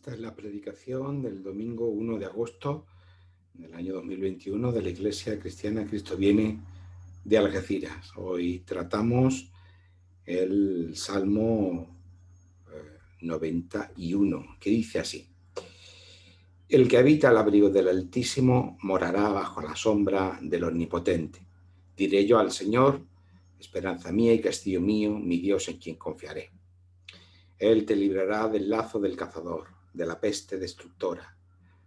Esta es la predicación del domingo 1 de agosto del año 2021 de la Iglesia Cristiana Cristo Viene de Algeciras. Hoy tratamos el Salmo 91, que dice así: El que habita al abrigo del Altísimo morará bajo la sombra del Omnipotente. Diré yo al Señor, esperanza mía y castillo mío, mi Dios en quien confiaré. Él te librará del lazo del cazador, de la peste destructora.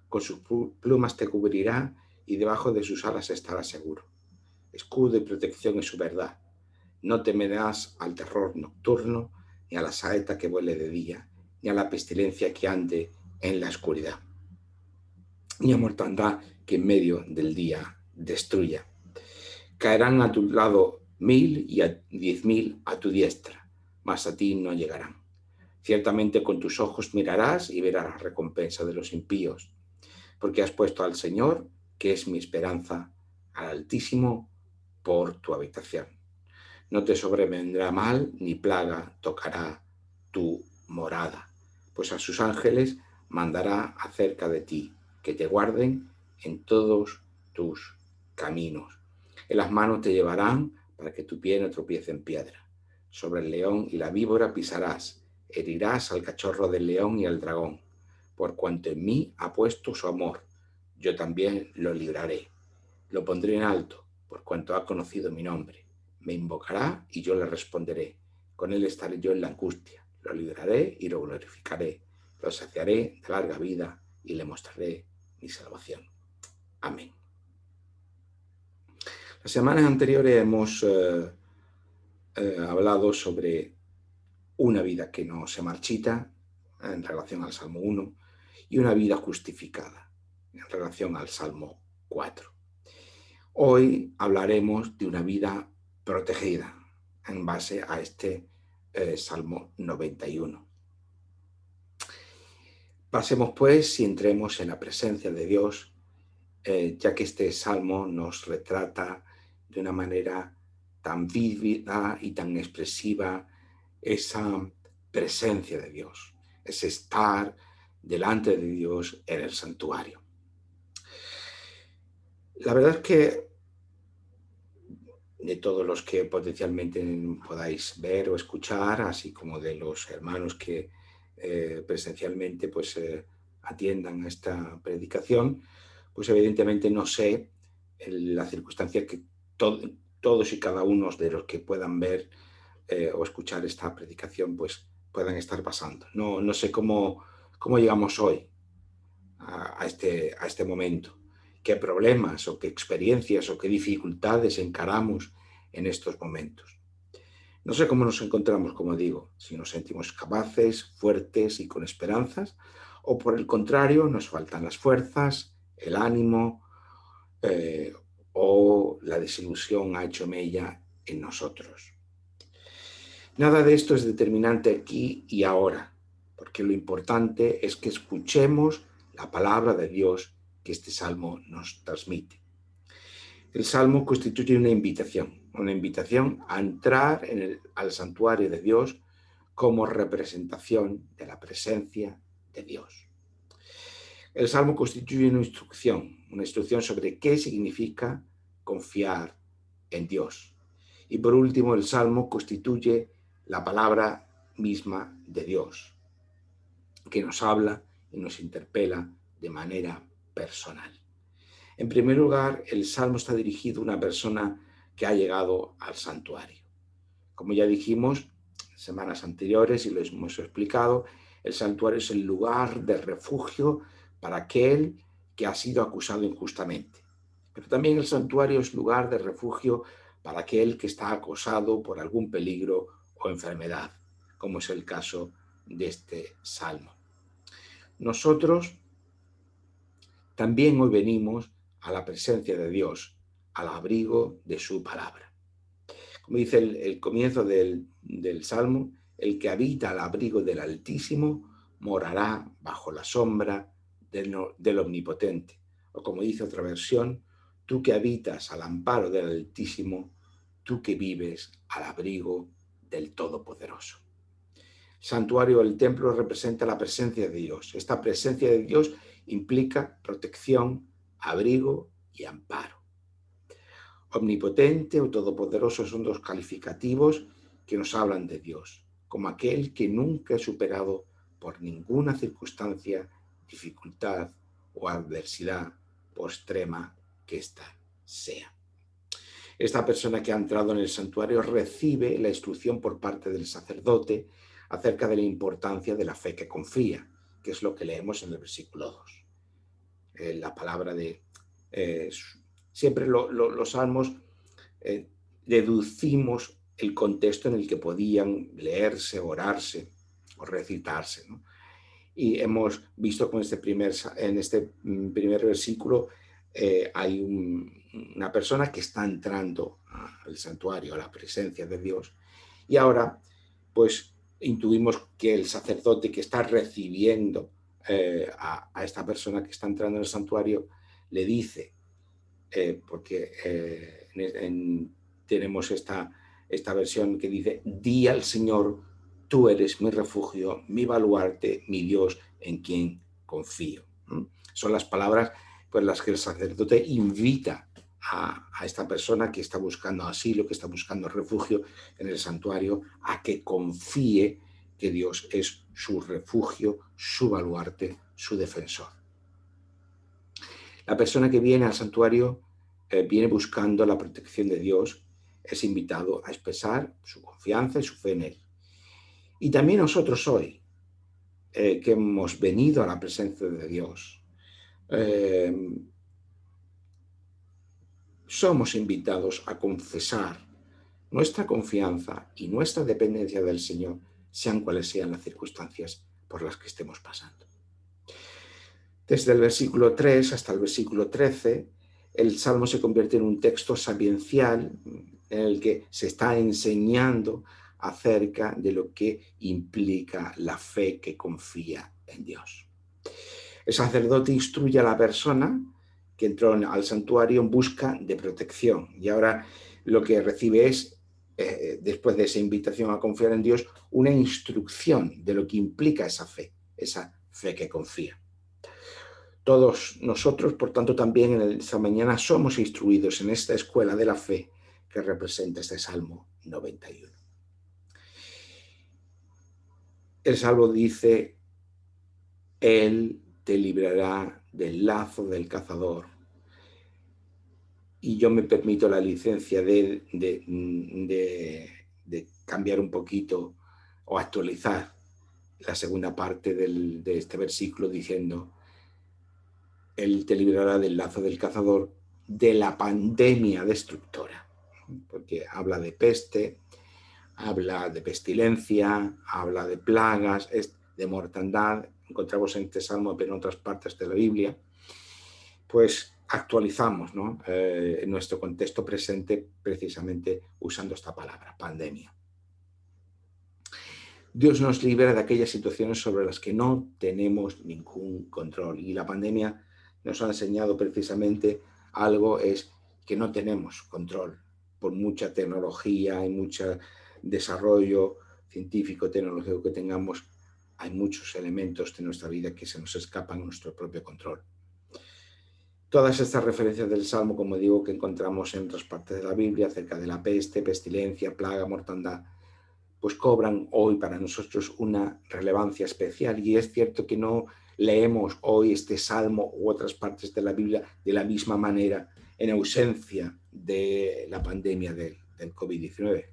Con sus plumas te cubrirá y debajo de sus alas estarás seguro. Escudo y protección es su verdad. No temerás al terror nocturno, ni a la saeta que vuele de día, ni a la pestilencia que ande en la oscuridad, ni a mortandad que en medio del día destruya. Caerán a tu lado 1000 y 10.000 a tu diestra, mas a ti no llegarán. Ciertamente con tus ojos mirarás y verás la recompensa de los impíos, porque has puesto al Señor, que es mi esperanza, al Altísimo, por tu habitación. No te sobrevendrá mal, ni plaga tocará tu morada, pues a sus ángeles mandará acerca de ti, que te guarden en todos tus caminos. En las manos te llevarán para que tu pie no tropiece en piedra. Sobre el león y la víbora pisarás, herirás al cachorro del león y al dragón. Por cuanto en mí ha puesto su amor, yo también lo libraré. Lo pondré en alto, por cuanto ha conocido mi nombre. Me invocará y yo le responderé. Con él estaré yo en la angustia. Lo libraré y lo glorificaré. Lo saciaré de larga vida y le mostraré mi salvación. Amén. Las semanas anteriores hemos hablado sobre una vida que no se marchita en relación al Salmo 1 y una vida justificada en relación al Salmo 4. Hoy hablaremos de una vida protegida en base a este Salmo 91. Pasemos pues y entremos en la presencia de Dios, ya que este Salmo nos retrata de una manera tan vívida y tan expresiva esa presencia de Dios, ese estar delante de Dios en el santuario. La verdad es que de todos los que potencialmente podáis ver o escuchar, así como de los hermanos que presencialmente atiendan a esta predicación, pues evidentemente no sé la circunstancia que todos y cada uno de los que puedan ver o escuchar esta predicación pues puedan estar pasando. No sé cómo llegamos hoy a este momento, qué problemas o qué experiencias o qué dificultades encaramos en estos momentos. No sé cómo nos encontramos, como digo, si nos sentimos capaces, fuertes y con esperanzas, o por el contrario, nos faltan las fuerzas, el ánimo, o la desilusión ha hecho mella en nosotros. Nada de esto es determinante aquí y ahora, porque lo importante es que escuchemos la palabra de Dios que este salmo nos transmite. El salmo constituye una invitación a entrar al santuario de Dios como representación de la presencia de Dios. El salmo constituye una instrucción sobre qué significa confiar en Dios. Y por último, el salmo constituye la palabra misma de Dios, que nos habla y nos interpela de manera personal. En primer lugar, el salmo está dirigido a una persona que ha llegado al santuario. Como ya dijimos semanas anteriores y lo hemos explicado, el santuario es el lugar de refugio para aquel que ha sido acusado injustamente. Pero también el santuario es lugar de refugio para aquel que está acosado por algún peligro o enfermedad, como es el caso de este salmo. Nosotros también hoy venimos a la presencia de Dios, al abrigo de su palabra. Como dice el comienzo del Salmo, el que habita al abrigo del Altísimo morará bajo la sombra del Omnipotente. O como dice otra versión, tú que habitas al amparo del Altísimo, tú que vives al abrigo del Todopoderoso. Santuario, el templo, representa la presencia de Dios. Esta presencia de Dios implica protección, abrigo y amparo. Omnipotente o todopoderoso son dos calificativos que nos hablan de Dios, como aquel que nunca es superado por ninguna circunstancia, dificultad o adversidad, por extrema que ésta sea. Esta persona que ha entrado en el santuario recibe la instrucción por parte del sacerdote acerca de la importancia de la fe que confía, que es lo que leemos en el versículo 2. La palabra de... siempre los salmos deducimos el contexto en el que podían leerse, orarse o recitarse, ¿no? Y hemos visto que en este primer versículo hay una persona que está entrando al santuario, a la presencia de Dios. Y ahora, pues, intuimos que el sacerdote que está recibiendo a esta persona que está entrando en el santuario le dice, porque tenemos esta versión que dice: di al Señor, tú eres mi refugio, mi baluarte, mi Dios, en quien confío. Son las palabras por las que el sacerdote invita a esta persona que está buscando asilo, que está buscando refugio en el santuario, a que confíe que Dios es su refugio, su baluarte, su defensor. La persona que viene al santuario viene buscando la protección de Dios, es invitado a expresar su confianza y su fe en Él. Y también nosotros hoy, que hemos venido a la presencia de Dios, somos invitados a confesar nuestra confianza y nuestra dependencia del Señor, sean cuales sean las circunstancias por las que estemos pasando. Desde el versículo 3 hasta el versículo 13, el Salmo se convierte en un texto sapiencial en el que se está enseñando acerca de lo que implica la fe que confía en Dios. El sacerdote instruye a la persona que entró al santuario en busca de protección, y ahora lo que recibe es, después de esa invitación a confiar en Dios, una instrucción de lo que implica esa fe que confía. Todos nosotros, por tanto, también en esta mañana somos instruidos en esta escuela de la fe que representa este Salmo 91. El Salmo dice: Él te librará del lazo del cazador. Y yo me permito la licencia de cambiar un poquito o actualizar la segunda parte de este versículo diciendo: Él te librará del lazo del cazador, de la pandemia destructora, porque habla de peste, habla de pestilencia, habla de plagas, de mortandad. Encontramos en este salmo, pero en otras partes de la Biblia. Pues actualizamos, ¿no? En nuestro contexto presente, precisamente usando esta palabra, pandemia. Dios nos libera de aquellas situaciones sobre las que no tenemos ningún control. Y la pandemia nos ha enseñado precisamente algo, es que no tenemos control. Por mucha tecnología y mucho desarrollo científico, tecnológico que tengamos, hay muchos elementos de nuestra vida que se nos escapan a nuestro propio control. Todas estas referencias del Salmo, como digo, que encontramos en otras partes de la Biblia acerca de la peste, pestilencia, plaga, mortandad, pues cobran hoy para nosotros una relevancia especial. Y es cierto que no leemos hoy este Salmo u otras partes de la Biblia de la misma manera en ausencia de la pandemia del COVID-19.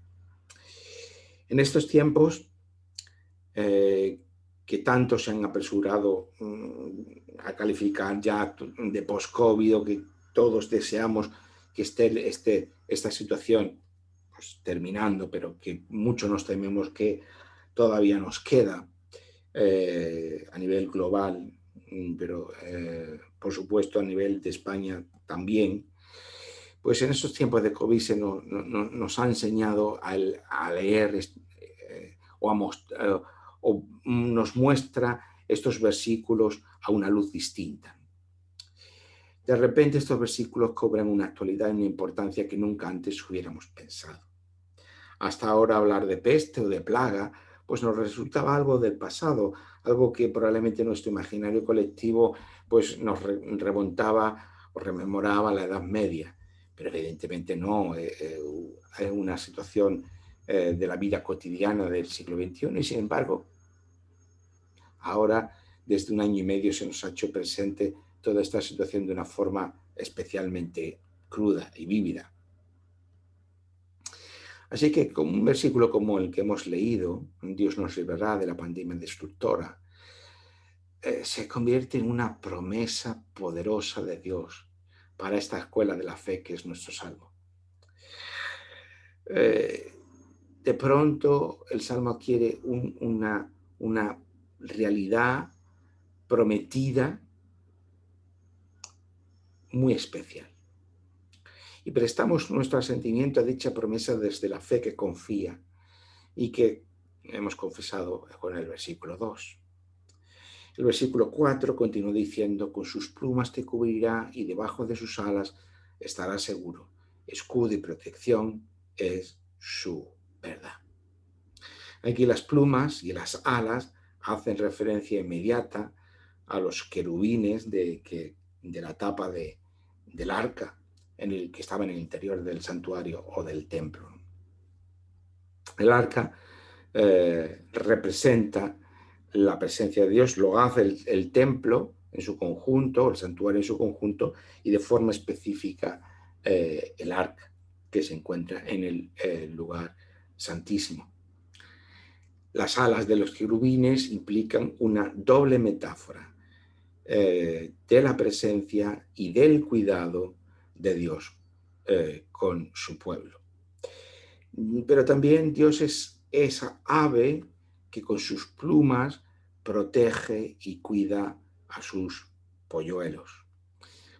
En estos tiempos que tanto se han apresurado a calificar ya de post-COVID, o que todos deseamos que esté esta situación pues terminando, pero que mucho nos tememos que todavía nos queda a nivel global, pero por supuesto a nivel de España también. Pues en estos tiempos de COVID nos ha enseñado a leer o nos muestra estos versículos a una luz distinta. De repente estos versículos cobran una actualidad y una importancia que nunca antes hubiéramos pensado. Hasta ahora hablar de peste o de plaga pues nos resultaba algo del pasado, algo que probablemente nuestro imaginario colectivo pues nos remontaba o rememoraba la Edad Media. Pero evidentemente no, es una situación de la vida cotidiana del siglo XXI y sin embargo, ahora desde un año y medio se nos ha hecho presente toda esta situación de una forma especialmente cruda y vívida. Así que con un versículo como el que hemos leído, Dios nos librará de la pandemia destructora, se convierte en una promesa poderosa de Dios para esta escuela de la fe que es nuestro Salmo. De pronto el Salmo adquiere una realidad prometida muy especial. Y prestamos nuestro asentimiento a dicha promesa desde la fe que confía y que hemos confesado con el versículo 2. El versículo 4 continúa diciendo: con sus plumas te cubrirá y debajo de sus alas estarás seguro. Escudo y protección es su verdad. Aquí las plumas y las alas hacen referencia inmediata a los querubines de la tapa del arca que estaba en el interior del santuario o del templo. El arca representa la presencia de Dios, lo hace el templo en su conjunto, el santuario en su conjunto, y de forma específica el arca que se encuentra en el lugar santísimo. Las alas de los querubines implican una doble metáfora de la presencia y del cuidado de Dios con su pueblo. Pero también Dios es esa ave que con sus plumas protege y cuida a sus polluelos.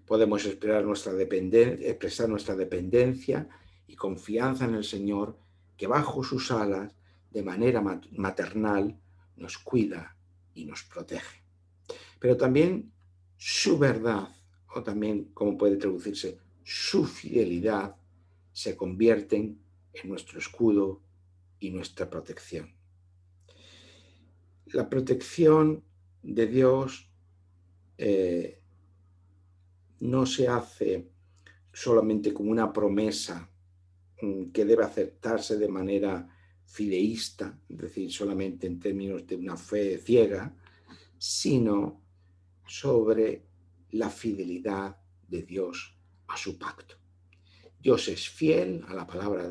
Podemos expresar nuestra dependencia y confianza en el Señor, que bajo sus alas, de manera maternal, nos cuida y nos protege. Pero también su verdad, o también, como puede traducirse, su fidelidad, se convierten en nuestro escudo y nuestra protección. La protección de Dios no se hace solamente como una promesa que debe aceptarse de manera fideísta, es decir, solamente en términos de una fe ciega, sino sobre la fidelidad de Dios a su pacto. Dios es fiel a la palabra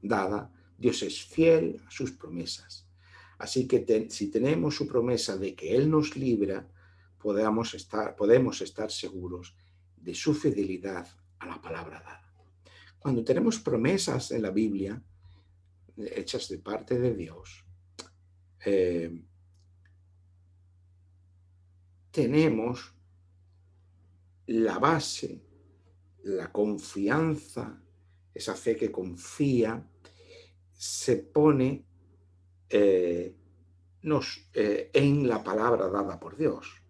dada, Dios es fiel a sus promesas. Así que si tenemos su promesa de que Él nos libra, podemos estar seguros de su fidelidad a la palabra dada. Cuando tenemos promesas en la Biblia, hechas de parte de Dios, tenemos la base, la confianza, esa fe que confía, se pone en la palabra dada por Dios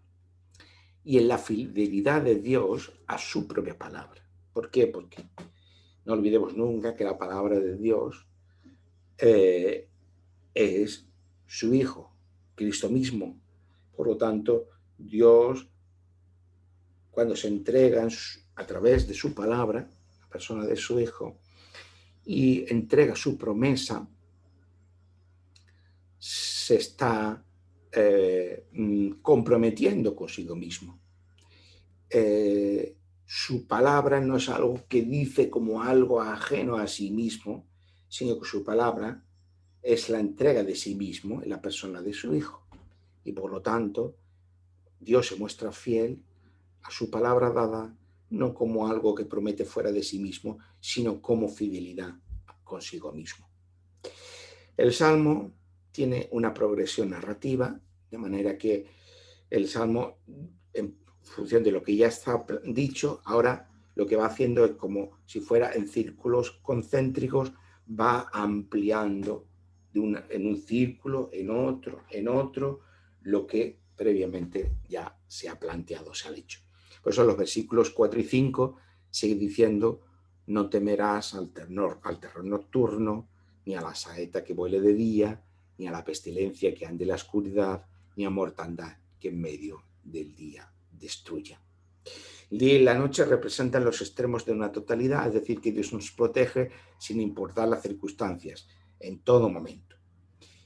y en la fidelidad de Dios a su propia palabra. ¿Por qué? Porque no olvidemos nunca que la palabra de Dios es su Hijo, Cristo mismo. Por lo tanto, Dios, cuando se entrega a través de su palabra, la persona de su Hijo, y entrega su promesa, se está comprometiendo consigo mismo. Su palabra no es algo que dice como algo ajeno a sí mismo, sino que su palabra es la entrega de sí mismo en la persona de su Hijo. Y por lo tanto, Dios se muestra fiel a su palabra dada, no como algo que promete fuera de sí mismo, sino como fidelidad consigo mismo. El Salmo tiene una progresión narrativa, de manera que el Salmo, en función de lo que ya está dicho, ahora lo que va haciendo es como si fuera en círculos concéntricos, va ampliando en un círculo, en otro, lo que previamente ya se ha planteado, se ha dicho. Por eso los versículos 4 y 5 sigue diciendo: no temerás al terror nocturno, ni a la saeta que vuele de día, ni a la pestilencia que ande en la oscuridad, ni a mortandad que en medio del día destruya. El día y la noche representan los extremos de una totalidad, es decir, que Dios nos protege sin importar las circunstancias, en todo momento.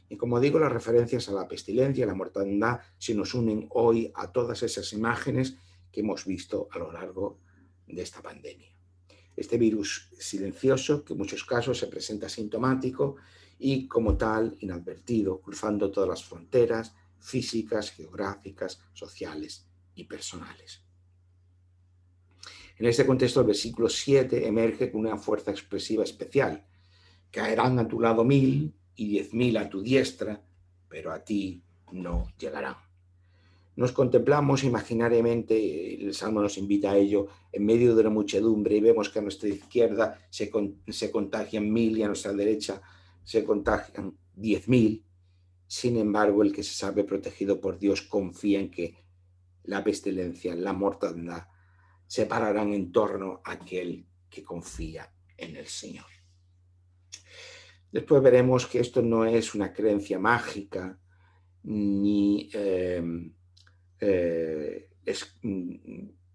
Y como digo, las referencias a la pestilencia y a la mortandad se nos unen hoy a todas esas imágenes que hemos visto a lo largo de esta pandemia. Este virus silencioso, que en muchos casos se presenta asintomático y como tal inadvertido, cruzando todas las fronteras físicas, geográficas, sociales y personales. En este contexto, el versículo 7 emerge con una fuerza expresiva especial. Caerán a tu lado 1000 y 10.000 a tu diestra, pero a ti no llegarán. Nos contemplamos imaginariamente, el Salmo nos invita a ello, en medio de la muchedumbre y vemos que a nuestra izquierda se contagian 1000 y a nuestra derecha se contagian 10.000. Sin embargo, el que se sabe protegido por Dios confía en que la pestilencia, la mortandad, se pararán en torno a aquel que confía en el Señor. Después veremos que esto no es una creencia mágica, ni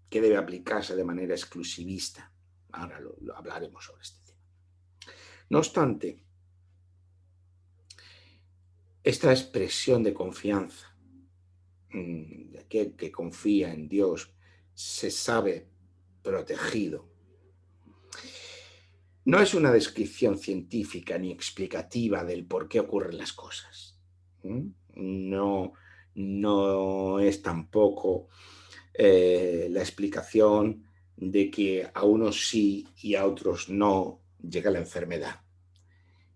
que debe aplicarse de manera exclusivista. Ahora lo hablaremos sobre este tema. No obstante, esta expresión de confianza, de aquel que confía en Dios, se sabe protegido. No es una descripción científica ni explicativa del por qué ocurren las cosas. No es tampoco la explicación de que a unos sí y a otros no llega la enfermedad.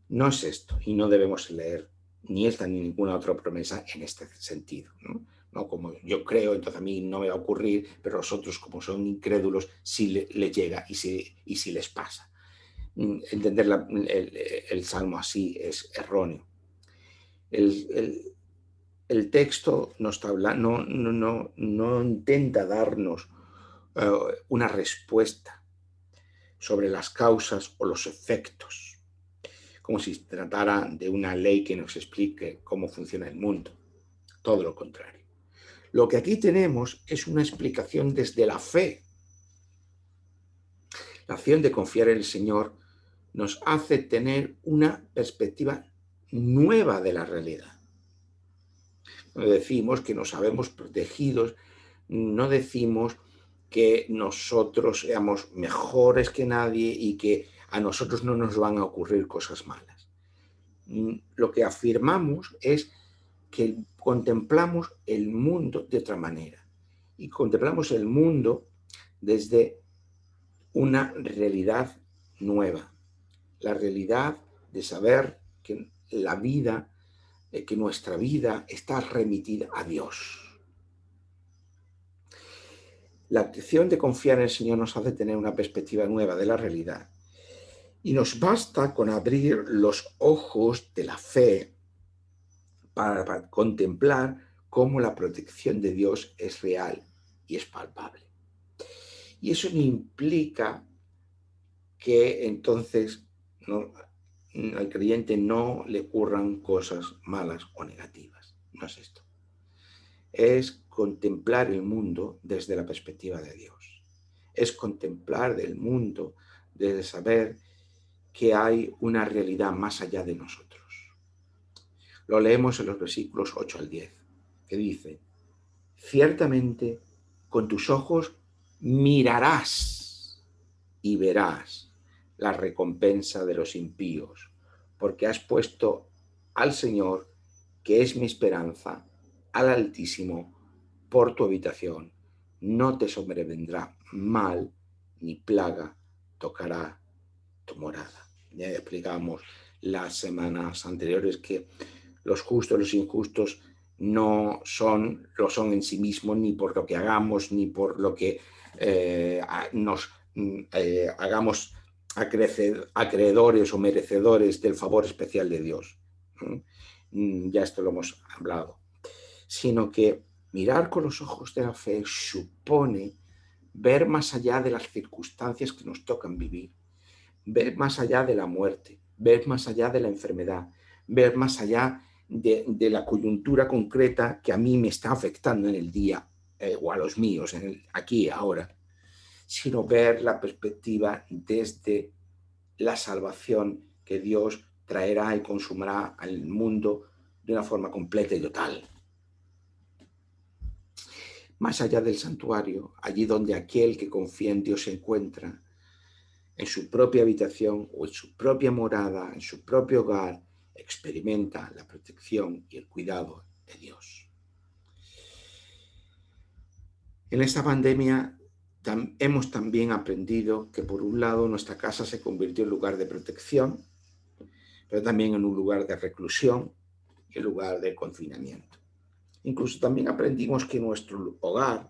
No es esto, y no debemos leer ni esta ni ninguna otra promesa en este sentido, ¿no? Como yo creo, entonces a mí no me va a ocurrir, pero los otros, como son incrédulos, sí les llega y sí les pasa. Entender el Salmo así es erróneo. El texto no intenta darnos una respuesta sobre las causas o los efectos, como si se tratara de una ley que nos explique cómo funciona el mundo. Todo lo contrario. Lo que aquí tenemos es una explicación desde la fe. La acción de confiar en el Señor nos hace tener una perspectiva nueva de la realidad. No decimos que nos sabemos protegidos, no decimos que nosotros seamos mejores que nadie y que a nosotros no nos van a ocurrir cosas malas. Lo que afirmamos es que contemplamos el mundo de otra manera y contemplamos el mundo desde una realidad nueva, la realidad de saber que la vida, que nuestra vida está remitida a Dios. La acción de confiar en el Señor nos hace tener una perspectiva nueva de la realidad y nos basta con abrir los ojos de la fe para contemplar cómo la protección de Dios es real y es palpable. Y eso no implica que entonces al creyente no le ocurran cosas malas o negativas. No es esto. Es contemplar el mundo desde la perspectiva de Dios. Es contemplar el mundo desde saber que hay una realidad más allá de nosotros. Lo leemos en los versículos 8 al 10, que dice: ciertamente con tus ojos mirarás y verás la recompensa de los impíos, porque has puesto al Señor, que es mi esperanza, al Altísimo, por tu habitación. No te sobrevendrá mal, ni plaga tocará tu morada. Ya explicamos las semanas anteriores que los justos y los injustos no lo son en sí mismos, ni por lo que hagamos, ni por lo que nos hagamos acreedores o merecedores del favor especial de Dios. Ya esto lo hemos hablado. Sino que mirar con los ojos de la fe supone ver más allá de las circunstancias que nos tocan vivir, ver más allá de la muerte, ver más allá de la enfermedad, ver más allá de la coyuntura concreta que a mí me está afectando en el día, o a los míos, aquí y ahora, sino ver la perspectiva desde la salvación que Dios traerá y consumará al mundo de una forma completa y total. Más allá del santuario, allí donde aquel que confía en Dios se encuentra, en su propia habitación o en su propia morada, en su propio hogar, experimenta la protección y el cuidado de Dios. En esta pandemia hemos también aprendido que, por un lado, nuestra casa se convirtió en lugar de protección, pero también en un lugar de reclusión y en lugar de confinamiento. Incluso también aprendimos que nuestro hogar,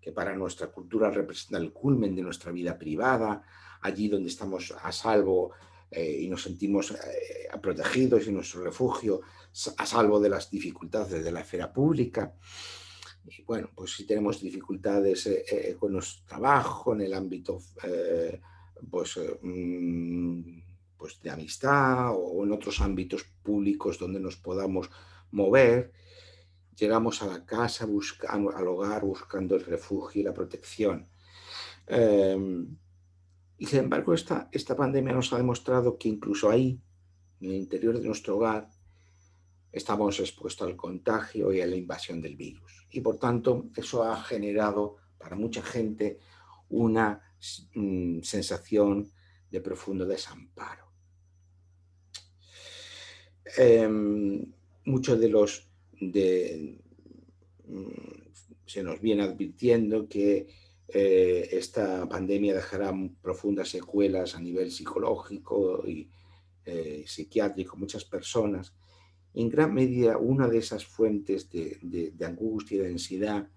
que para nuestra cultura representa el culmen de nuestra vida privada, allí donde estamos a salvo y nos sentimos protegidos en nuestro refugio, a salvo de las dificultades de la esfera pública. Y bueno, pues si tenemos dificultades con nuestro trabajo, en el ámbito pues de amistad o en otros ámbitos públicos donde nos podamos mover, llegamos a la casa, al hogar, buscando el refugio y la protección. Y sin embargo, esta pandemia nos ha demostrado que incluso ahí, en el interior de nuestro hogar, estamos expuestos al contagio y a la invasión del virus. Y por tanto, eso ha generado para mucha gente una sensación de profundo desamparo. Muchos de los se nos viene advirtiendo que esta pandemia dejará profundas secuelas a nivel psicológico y psiquiátrico en muchas personas. En gran medida, una de esas fuentes de angustia y de ansiedad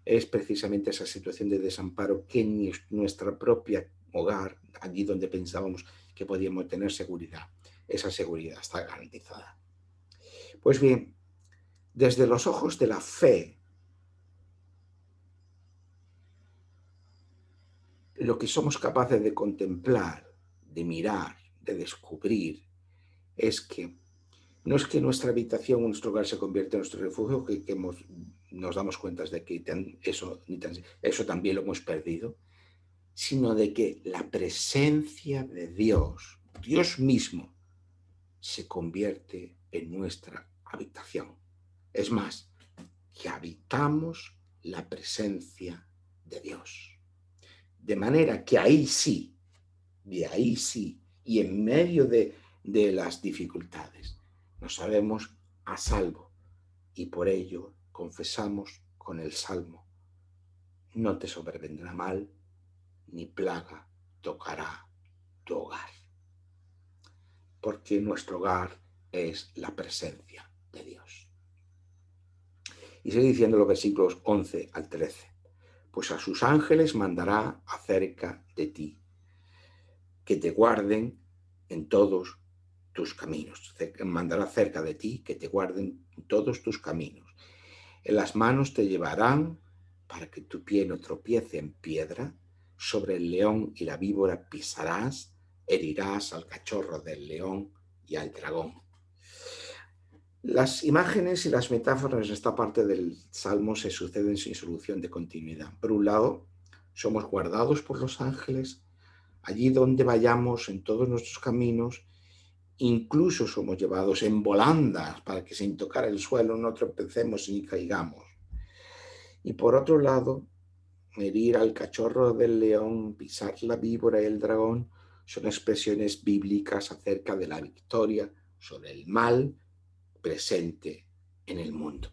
es precisamente esa situación de desamparo que en nuestra propia hogar, allí donde pensábamos que podíamos tener seguridad, esa seguridad está garantizada. Pues bien, desde los ojos de la fe, lo que somos capaces de contemplar, de mirar, de descubrir, es que no es que nuestra habitación o nuestro hogar se convierta en nuestro refugio, que nos damos cuenta de que eso también lo hemos perdido, sino de que la presencia de Dios, Dios mismo, se convierte en nuestra habitación. Es más, que habitamos la presencia de Dios. De manera que ahí sí, y en medio de las dificultades, nos sabemos a salvo y por ello confesamos con el Salmo: no te sobrevendrá mal, ni plaga tocará tu hogar. Porque nuestro hogar es la presencia de Dios. Y sigue diciendo los versículos 11 al 13. Pues a sus ángeles mandará acerca de ti, que te guarden en todos tus caminos. Mandará cerca de ti que te guarden en todos tus caminos. En las manos te llevarán para que tu pie no tropiece en piedra. Sobre el león y la víbora pisarás, herirás al cachorro del león y al dragón. Las imágenes y las metáforas en esta parte del Salmo se suceden sin solución de continuidad. Por un lado, somos guardados por los ángeles, allí donde vayamos en todos nuestros caminos, incluso somos llevados en volandas para que sin tocar el suelo no tropecemos ni caigamos. Y por otro lado, herir al cachorro del león, pisar la víbora y el dragón son expresiones bíblicas acerca de la victoria sobre el mal presente en el mundo.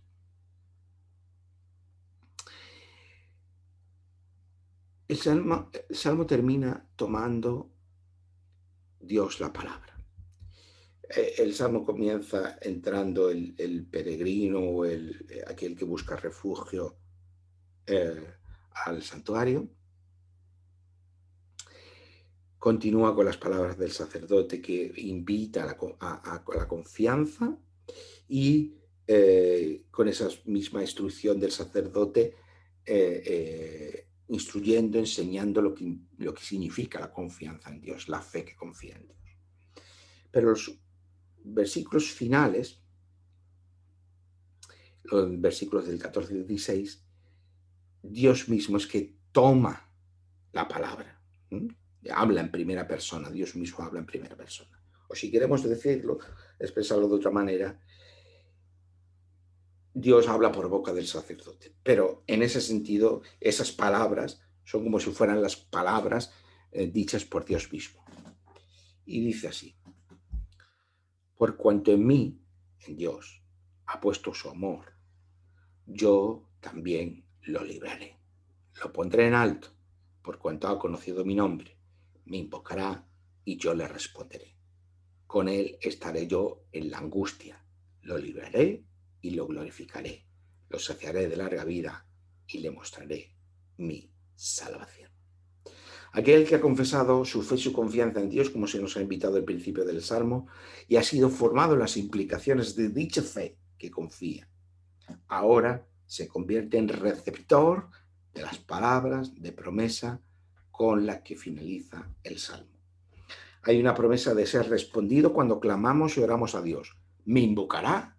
El Salmo termina tomando Dios la palabra. El Salmo comienza entrando el peregrino o aquel que busca refugio al santuario. Continúa con las palabras del sacerdote que invita a la confianza y con esa misma instrucción del sacerdote instruyendo, enseñando lo que significa la confianza en Dios, la fe que confía en Dios. Pero los versículos finales los versículos del 14 y 16, Dios mismo es que toma la palabra. Habla en primera persona, Dios mismo habla en primera persona. O si queremos decirlo, expresarlo de otra manera, Dios habla por boca del sacerdote. Pero en ese sentido, esas palabras son como si fueran las palabras dichas por Dios mismo. Y dice así: por cuanto en mí, en Dios, ha puesto su amor, yo también lo libraré. Lo pondré en alto, por cuanto ha conocido mi nombre. Me invocará y yo le responderé. Con él estaré yo en la angustia. Lo libraré y lo glorificaré. Lo saciaré de larga vida y le mostraré mi salvación. Aquel que ha confesado su fe y su confianza en Dios, como se nos ha invitado al principio del Salmo, y ha sido formado en las implicaciones de dicha fe que confía, ahora se convierte en receptor de las palabras de promesa con las que finaliza el Salmo. Hay una promesa de ser respondido cuando clamamos y oramos a Dios. Me invocará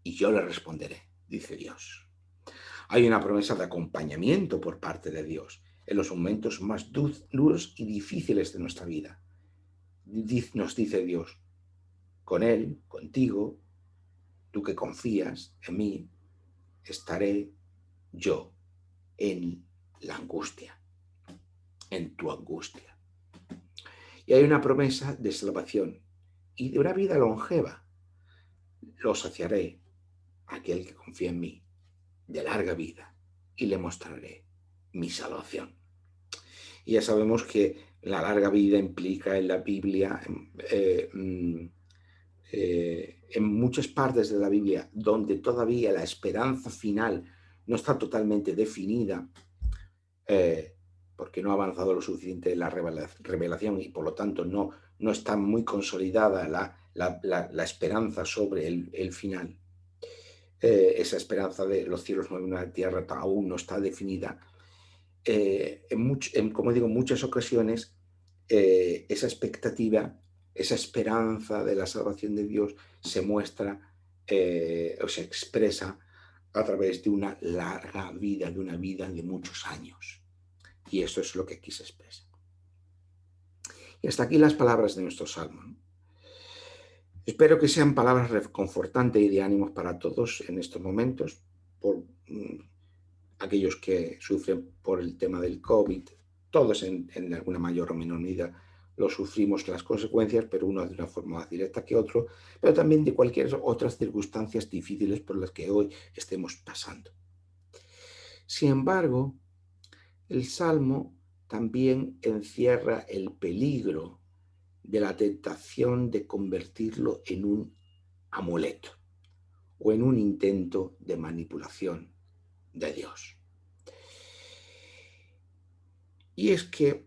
y yo le responderé, dice Dios. Hay una promesa de acompañamiento por parte de Dios en los momentos más duros y difíciles de nuestra vida. Nos dice Dios: con Él, contigo, tú que confías en mí, estaré yo en la angustia, en tu angustia. Y hay una promesa de salvación y de una vida longeva. Lo saciaré a aquel que confía en mí, de larga vida, y le mostraré mi salvación. Y ya sabemos que la larga vida implica en la Biblia, en muchas partes de la Biblia, donde todavía la esperanza final no está totalmente definida, porque no ha avanzado lo suficiente la revelación y por lo tanto no está muy consolidada la esperanza sobre el final. Esa esperanza de los cielos nuevos y la tierra aún no está definida. Como digo, en muchas ocasiones esa expectativa, esa esperanza de la salvación de Dios se muestra o se expresa a través de una larga vida, de una vida de muchos años. Y eso es lo que aquí se expresa. Y hasta aquí las palabras de nuestro Salmo, ¿no? Espero que sean palabras reconfortantes y de ánimos para todos en estos momentos, por aquellos que sufren por el tema del COVID. Todos en alguna mayor o menor medida lo sufrimos las consecuencias, pero uno de una forma más directa que otro, pero también de cualquier otras circunstancias difíciles por las que hoy estemos pasando. Sin embargo, el Salmo también encierra el peligro de la tentación de convertirlo en un amuleto o en un intento de manipulación de Dios. Y es que,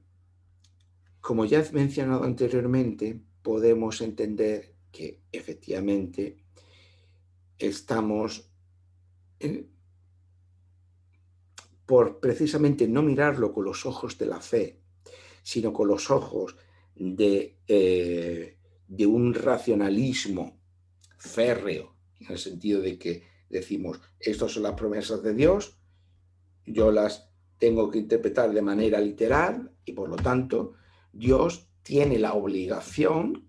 como ya he mencionado anteriormente, podemos entender que efectivamente estamos por precisamente no mirarlo con los ojos de la fe, sino con los ojos de un racionalismo férreo, en el sentido de que decimos, estas son las promesas de Dios, yo las tengo que interpretar de manera literal y por lo tanto Dios tiene la obligación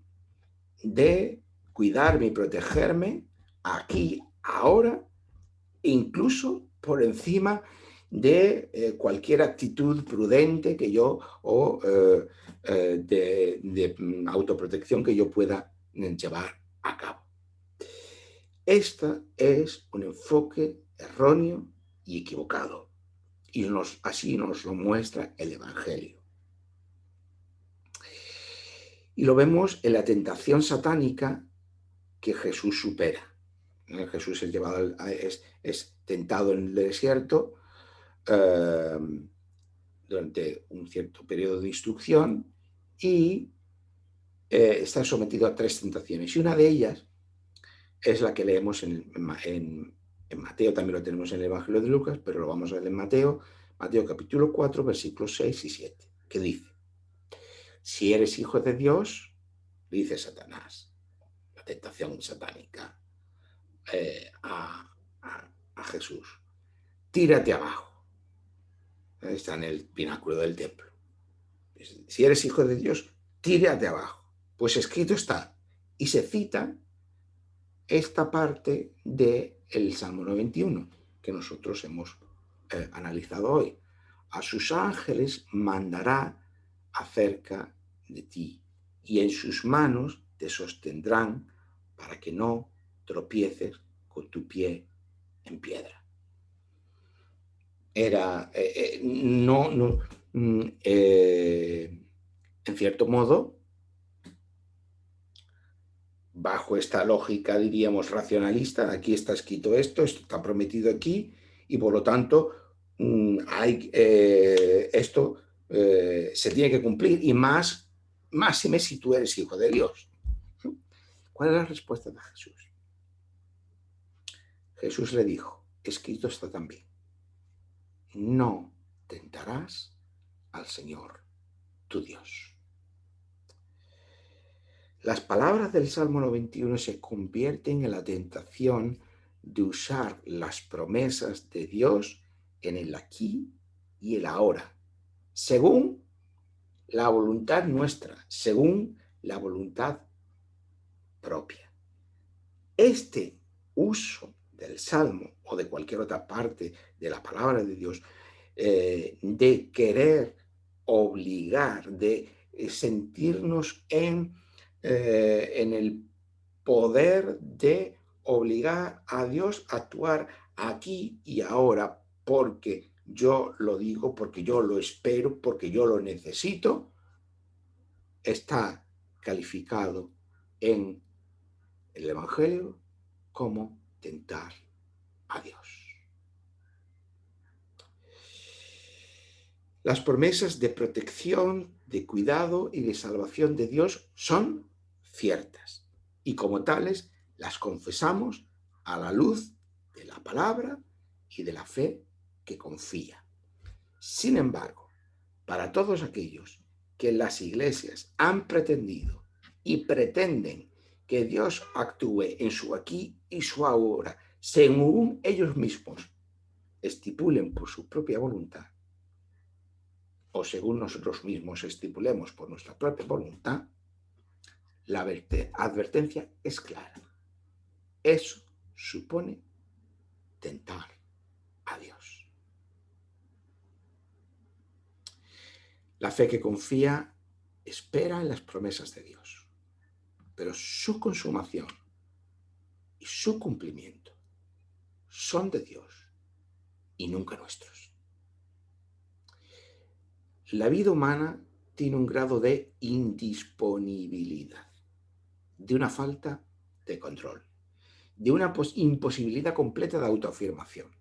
de cuidarme y protegerme aquí, ahora, incluso por encima de cualquier actitud prudente que yo o de autoprotección que yo pueda llevar a cabo. Este es un enfoque erróneo y equivocado, y así nos lo muestra el Evangelio. Y lo vemos en la tentación satánica que Jesús supera. Jesús es tentado en el desierto durante un cierto periodo de instrucción y está sometido a 3 tentaciones. Y una de ellas es la que leemos en Mateo, también lo tenemos en el Evangelio de Lucas, pero lo vamos a ver en Mateo capítulo 4, versículos 6 y 7, que dice: si eres hijo de Dios, dice Satanás, la tentación satánica, a Jesús: tírate abajo. Está en el pináculo del templo. Si eres hijo de Dios, tírate abajo. Pues escrito está. Y se cita esta parte del Salmo 91 que nosotros hemos analizado hoy. A sus ángeles mandará acerca de ti, y en sus manos te sostendrán para que no tropieces con tu pie en piedra. Era, en cierto modo, bajo esta lógica, diríamos, racionalista, aquí está escrito esto está prometido aquí, y por lo tanto esto se tiene que cumplir, y máxime si tú eres hijo de Dios. ¿Cuál es la respuesta de Jesús? Jesús le dijo: escrito está también, no tentarás al Señor tu Dios. Las palabras del Salmo 91 se convierten en la tentación de usar las promesas de Dios en el aquí y el ahora, según la voluntad nuestra, según la voluntad propia. Este uso del Salmo o de cualquier otra parte de la palabra de Dios, de querer obligar, de sentirnos en el poder de obligar a Dios a actuar aquí y ahora, porque yo lo digo, porque yo lo espero, porque yo lo necesito, está calificado en el Evangelio como tentar a Dios. Las promesas de protección, de cuidado y de salvación de Dios son ciertas, y como tales las confesamos a la luz de la palabra y de la fe que confía. Sin embargo, para todos aquellos que en las iglesias han pretendido y pretenden que Dios actúe en su aquí y su ahora, según ellos mismos estipulen por su propia voluntad, o según nosotros mismos estipulemos por nuestra propia voluntad, la advertencia es clara. Eso supone tentar a Dios. La fe que confía espera en las promesas de Dios, pero su consumación y su cumplimiento son de Dios y nunca nuestros. La vida humana tiene un grado de indisponibilidad, de una falta de control, de una imposibilidad completa de autoafirmación,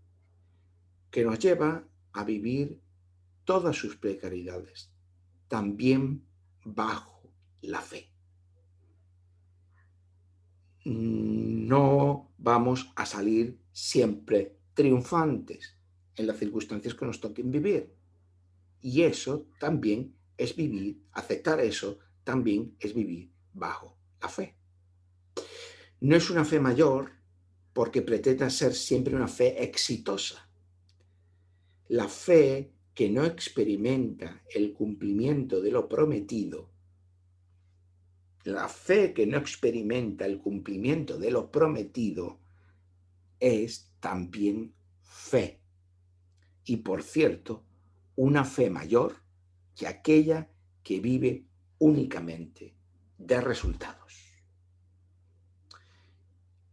que nos lleva a vivir todas sus precariedades, también bajo la fe. No vamos a salir siempre triunfantes en las circunstancias que nos toquen vivir. Y eso también es vivir, aceptar eso también es vivir bajo la fe. No es una fe mayor porque pretenda ser siempre una fe exitosa. La fe que no experimenta el cumplimiento de lo prometido, la fe que no experimenta el cumplimiento de lo prometido es también fe. Y por cierto, una fe mayor que aquella que vive únicamente de resultados.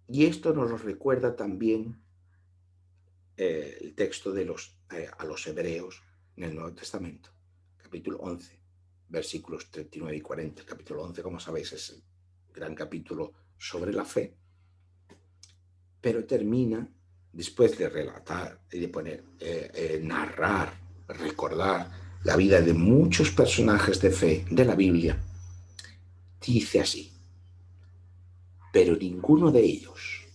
Y esto nos lo recuerda también el texto a los Hebreos en el Nuevo Testamento, capítulo 11, versículos 39 y 40. El capítulo 11, como sabéis, es el gran capítulo sobre la fe, pero termina, después de relatar y de poner, narrar, recordar la vida de muchos personajes de fe de la Biblia, dice así: pero ninguno de ellos,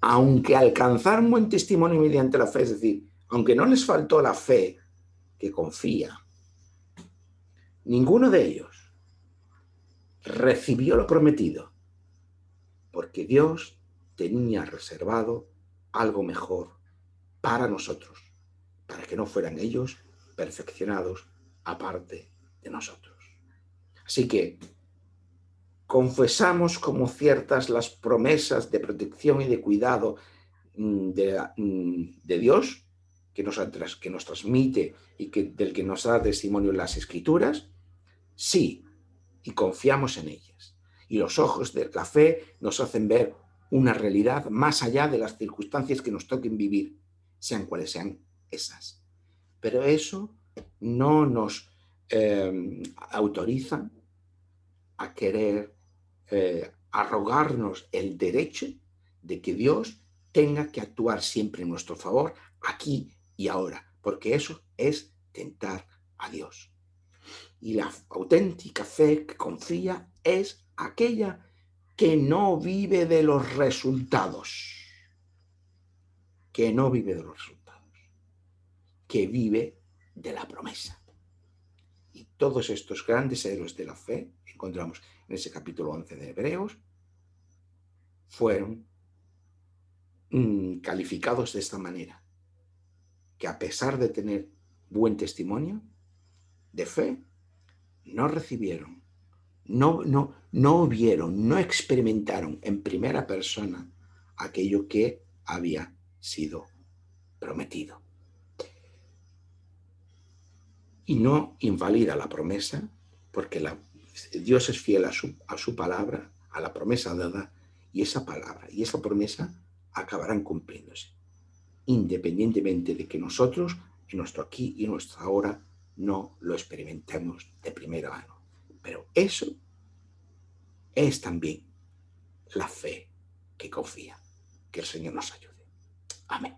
aunque alcanzaron buen testimonio mediante la fe, es decir, aunque no les faltó la fe que confía, ninguno de ellos recibió lo prometido, porque Dios tenía reservado algo mejor para nosotros, para que no fueran ellos perfeccionados aparte de nosotros. Así que confesamos como ciertas las promesas de protección y de cuidado de Dios, que nos transmite y del que nos da testimonio en las Escrituras. Sí, y confiamos en ellas. Y los ojos de la fe nos hacen ver una realidad más allá de las circunstancias que nos toquen vivir, sean cuales sean esas. Pero eso no nos autoriza a querer arrogarnos el derecho de que Dios tenga que actuar siempre en nuestro favor, aquí y ahora, porque eso es tentar a Dios. Y la auténtica fe que confía es aquella que no vive de los resultados, que no vive de los resultados, que vive de la promesa. Y todos estos grandes héroes de la fe, que encontramos en ese capítulo 11 de Hebreos, fueron calificados de esta manera, que a pesar de tener buen testimonio de fe, no recibieron, no vieron, no experimentaron en primera persona aquello que había sido prometido. Y no invalida la promesa, porque Dios es fiel a su palabra, a la promesa dada, y esa palabra y esa promesa acabarán cumpliéndose, independientemente de que nosotros, en nuestro aquí y en nuestro ahora, no lo experimentemos de primera mano. Pero eso es también la fe que confía. Que el Señor nos ayude. Amén.